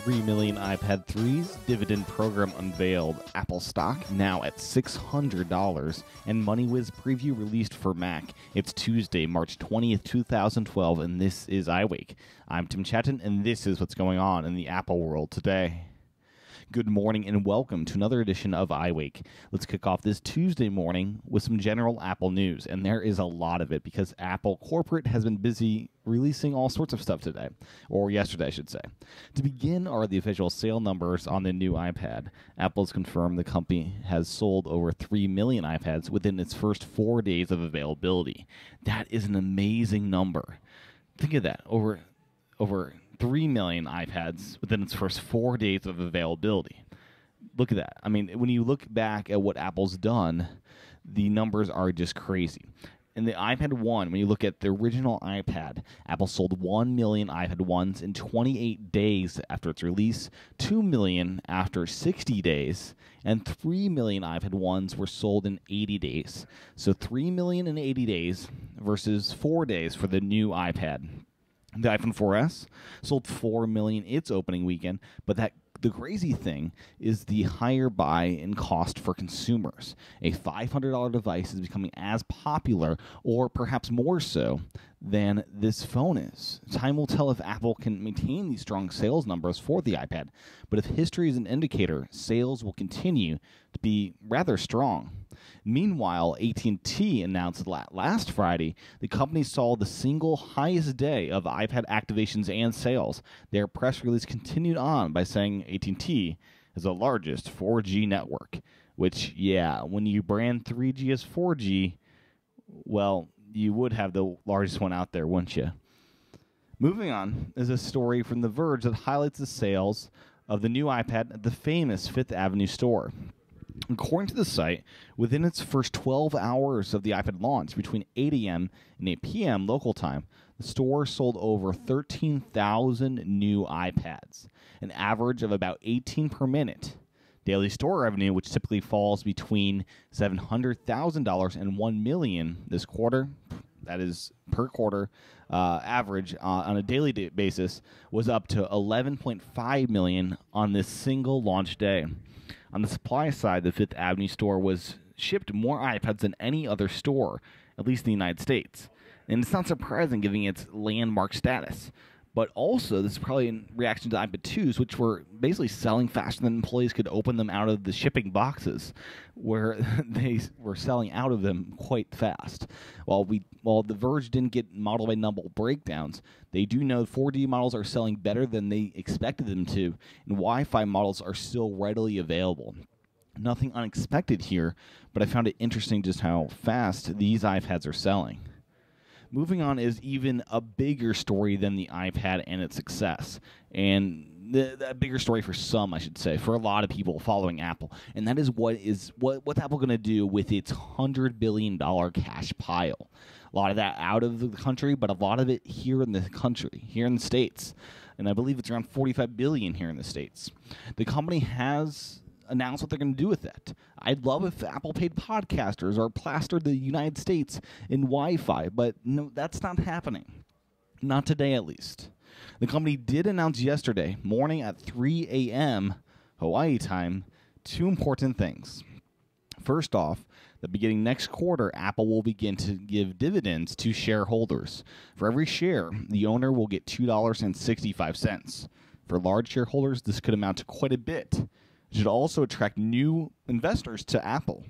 3 million iPad 3s, Dividend program unveiled, Apple stock now at $600, and MoneyWiz preview released for Mac. It's Tuesday, March 20th, 2012, and this is iWake. I'm Tim Chaten, and this is what's going on in the Apple world today. Good morning and welcome to another edition of iWake. Let's kick off this Tuesday morning with some general Apple news, and there is a lot of it because Apple corporate has been busy releasing all sorts of stuff today, or yesterday I should say. To begin are the official sale numbers on the new iPad. Apple's confirmed the company has sold over 3 million iPads within its first 4 days of availability. That is an amazing number. Think of that, over 3 million iPads within its first 4 days of availability. Look at that. I mean, when you look back at what Apple's done, the numbers are just crazy. In the iPad 1, when you look at the original iPad, Apple sold 1 million iPad 1s in 28 days after its release, 2 million after 60 days, and 3 million iPad 1s were sold in 80 days. So 3 million in 80 days versus 4 days for the new iPad. The iPhone 4S sold 4 million its opening weekend, but the crazy thing is the higher buy-in cost for consumers. A $500 device is becoming as popular, or perhaps more so, than this phone is. Time will tell if Apple can maintain these strong sales numbers for the iPad, but if history is an indicator, sales will continue to be rather strong. Meanwhile, AT&T announced last Friday the company saw the single highest day of iPad activations and sales. Their press release continued on by saying AT&T is the largest 4G network, which, yeah, when you brand 3G as 4G, well, you would have the largest one out there, wouldn't you? Moving on is a story from The Verge that highlights the sales of the new iPad at the famous Fifth Avenue store. According to the site, within its first 12 hours of the iPad launch, between 8 a.m. and 8 p.m. local time, the store sold over 13,000 new iPads, an average of about 18 per minute. Daily store revenue, which typically falls between $700,000 and $1 million this quarter, that is per quarter average on a daily basis, was up to $11.5 million on this single launch day. On the supply side, the Fifth Avenue store was shipped more iPads than any other store, at least in the United States. And it's not surprising given its landmark status. But also, this is probably in reaction to iPad 2s, which were basically selling faster than employees could open them out of the shipping boxes, where they were selling out of them quite fast. While The Verge didn't get model-by-model breakdowns, they do know 4D models are selling better than they expected them to, and Wi-Fi models are still readily available. Nothing unexpected here, but I found it interesting just how fast these iPads are selling. Moving on is even a bigger story than the iPad and its success. And the bigger story for some, I should say, for a lot of people following Apple. And that is what's Apple going to do with its $100 billion cash pile. A lot of that out of the country, but a lot of it here in the country, here in the States. And I believe it's around $45 billion here in the States. The company has announce what they're going to do with that. I'd love if Apple paid podcasters or plastered the United States in Wi-Fi, but no, that's not happening. Not today, at least. The company did announce yesterday morning at 3 a.m. Hawaii time 2 important things. First off, that beginning next quarter, Apple will begin to give dividends to shareholders. For every share, the owner will get $2.65. For large shareholders, this could amount to quite a bit. It should also attract new investors to Apple.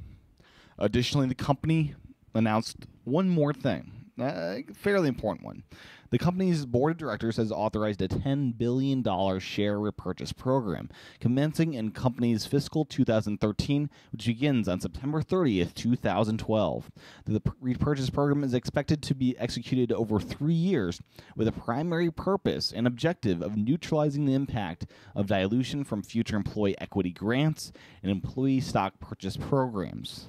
Additionally, the company announced one more thing, a fairly important one. The company's board of directors has authorized a $10 billion share repurchase program, commencing in company's fiscal 2013, which begins on September 30th, 2012. The repurchase program is expected to be executed over 3 years with a primary purpose and objective of neutralizing the impact of dilution from future employee equity grants and employee stock purchase programs.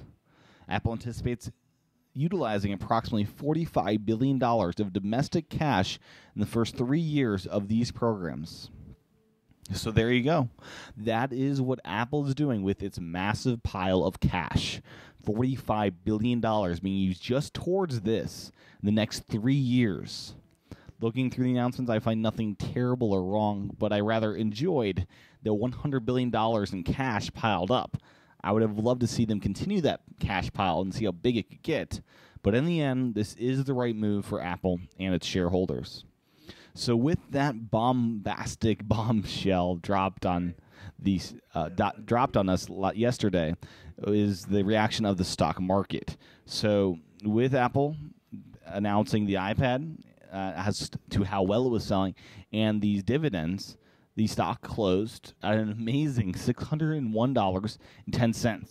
Apple anticipates utilizing approximately $45 billion of domestic cash in the first 3 years of these programs. So there you go. That is what Apple is doing with its massive pile of cash. $45 billion being used just towards this in the next 3 years. Looking through the announcements, I find nothing terrible or wrong, but I rather enjoyed the $100 billion in cash piled up. I would have loved to see them continue that cash pile and see how big it could get. But in the end, this is the right move for Apple and its shareholders. So with that bombastic bombshell dropped on us yesterday is the reaction of the stock market. So with Apple announcing the iPad as to how well it was selling and these dividends, the stock closed at an amazing $601.10,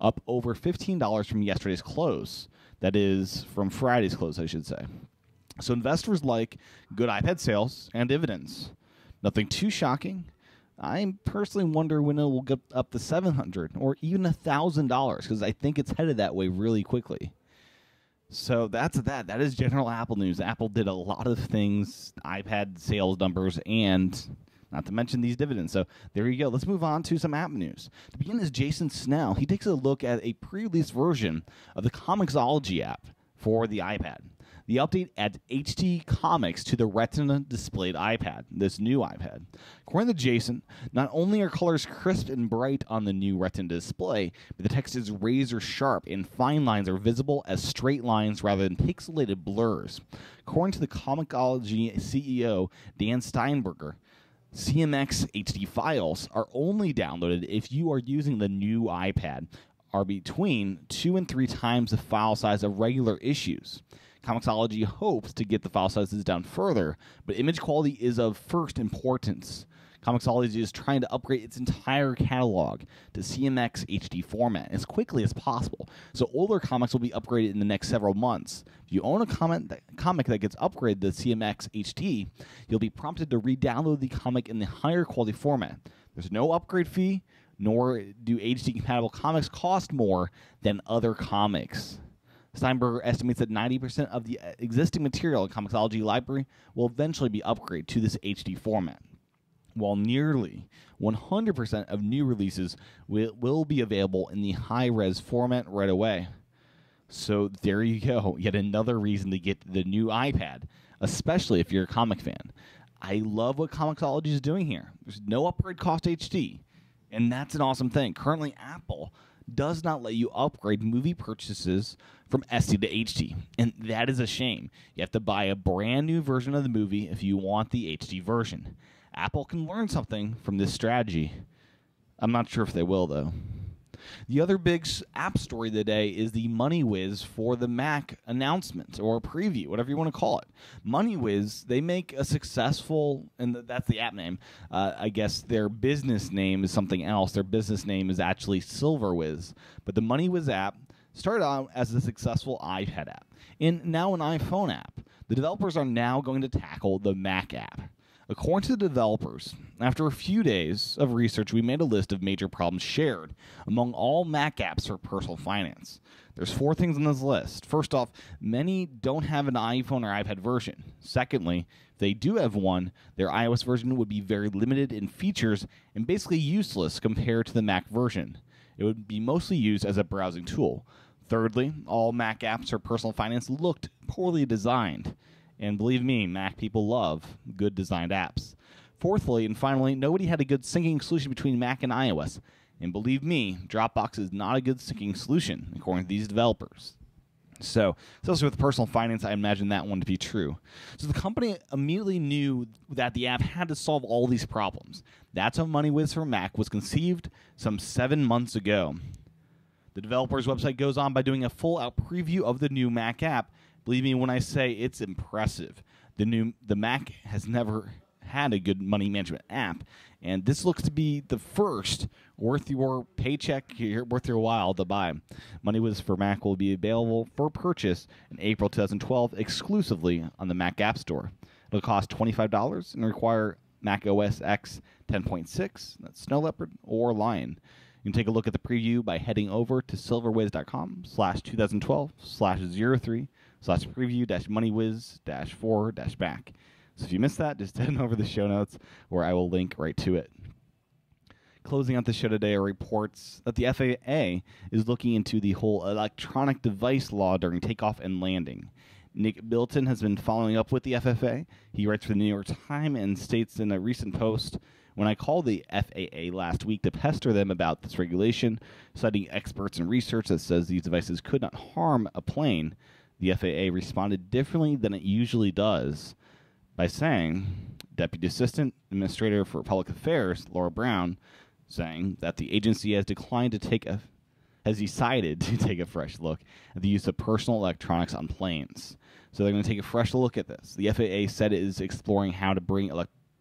up over $15 from yesterday's close. That is from Friday's close, I should say. So investors like good iPad sales and dividends. Nothing too shocking. I personally wonder when it will get up to $700 or even $1,000 because I think it's headed that way really quickly. So that's that. That is general Apple news. Apple did a lot of things, iPad sales numbers, and not to mention these dividends. So there you go. Let's move on to some app news. To begin is Jason Snell. He takes a look at a pre-release version of the Comixology app for the iPad. The update adds HD comics to the Retina-displayed iPad, this new iPad. According to Jason, not only are colors crisp and bright on the new Retina display, but the text is razor sharp and fine lines are visible as straight lines rather than pixelated blurs. According to the Comixology CEO, Dan Steinberger, CMX HD files are only downloaded if you are using the new iPad, are between 2 and 3 times the file size of regular issues. Comixology hopes to get the file sizes down further, but image quality is of first importance. Comixology is trying to upgrade its entire catalog to CMX HD format as quickly as possible, so older comics will be upgraded in the next several months. If you own a comic that gets upgraded to CMX HD, you'll be prompted to re-download the comic in the higher quality format. There's no upgrade fee, nor do HD-compatible comics cost more than other comics. Steinberger estimates that 90% of the existing material in Comixology library will eventually be upgraded to this HD format, while nearly 100% of new releases will be available in the high-res format right away. So there you go, yet another reason to get the new iPad, especially if you're a comic fan. I love what Comixology is doing here. There's no upgrade cost to HD, and that's an awesome thing. Currently, Apple does not let you upgrade movie purchases from SD to HD, and that is a shame. You have to buy a brand new version of the movie if you want the HD version. Apple can learn something from this strategy. I'm not sure if they will, though. The other big app story today is the MoneyWiz for the Mac announcement or preview, whatever you want to call it. MoneyWiz, they make a successful, and that's the app name. I guess their business name is something else. Their business name is actually SilverWiz. But the MoneyWiz app started out as a successful iPad app and now an iPhone app. The developers are now going to tackle the Mac app. According to the developers, after a few days of research, we made a list of major problems shared among all Mac apps for personal finance. There's 4 things on this list. First off, many don't have an iPhone or iPad version. Secondly, if they do have one, their iOS version would be very limited in features and basically useless compared to the Mac version. It would be mostly used as a browsing tool. Thirdly, all Mac apps for personal finance looked poorly designed. And believe me, Mac people love good designed apps. Fourthly, and finally, nobody had a good syncing solution between Mac and iOS. And believe me, Dropbox is not a good syncing solution, according to these developers. So, especially with personal finance, I imagine that one to be true. So the company immediately knew that the app had to solve all these problems. That's how MoneyWiz for Mac was conceived some 7 months ago. The developer's website goes on by doing a full-out preview of the new Mac app. Believe me when I say it's impressive. The Mac has never had a good money management app, and this looks to be the first worth your paycheck, worth your while to buy. MoneyWiz for Mac will be available for purchase in April 2012 exclusively on the Mac App Store. It'll cost $25 and require Mac OS X 10.6, that's Snow Leopard, or Lion. You can take a look at the preview by heading over to silverwiz.com/2012/03/preview-moneywiz-4-Mac. So if you missed that, just head over to the show notes where I will link right to it. Closing out the show today are reports that the FAA is looking into the whole electronic device law during takeoff and landing. Nick Bilton has been following up with the FFA. He writes for the New York Times and states in a recent post, "When I called the FAA last week to pester them about this regulation, citing experts and research that says these devices could not harm a plane, the FAA responded differently than it usually does by saying," Deputy Assistant Administrator for Public Affairs, Laura Brown, saying that the agency has decided to take a fresh look at the use of personal electronics on planes. So they're going to take a fresh look at this. The FAA said it is exploring how to bring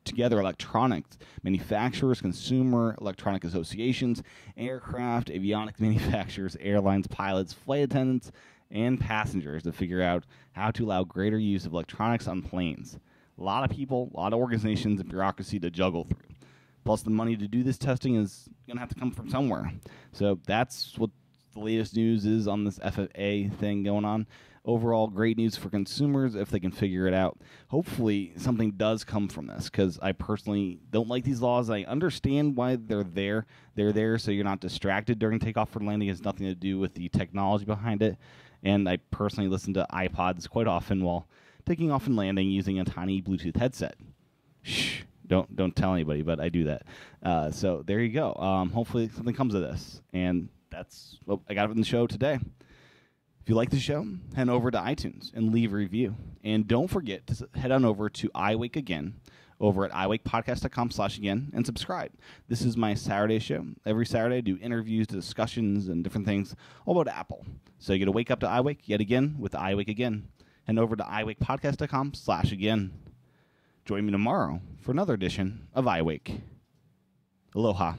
together electronics manufacturers, consumer electronic associations, aircraft, avionics manufacturers, airlines, pilots, flight attendants, and passengers to figure out how to allow greater use of electronics on planes. A lot of people, a lot of organizations and bureaucracy to juggle through. Plus, the money to do this testing is going to have to come from somewhere. So that's what the latest news is on this FAA thing going on. Overall, great news for consumers if they can figure it out. Hopefully, something does come from this, because I personally don't like these laws. I understand why they're there. They're there so you're not distracted during takeoff or landing. It has nothing to do with the technology behind it. And I personally listen to iPods quite often while taking off and landing using a tiny Bluetooth headset. Shh. Don't tell anybody, but I do that. So there you go. Hopefully something comes of this. And that's what I got in the show today. If you like the show, head over to iTunes and leave a review. And don't forget to head on over to iWake Again over at iWakePodcast.com/again and subscribe. This is my Saturday show. Every Saturday I do interviews, discussions, and different things all about Apple. So you get to wake up to iWake yet again with iWake Again. Head over to iWakePodcast.com/again. Join me tomorrow for another edition of iWake. Aloha.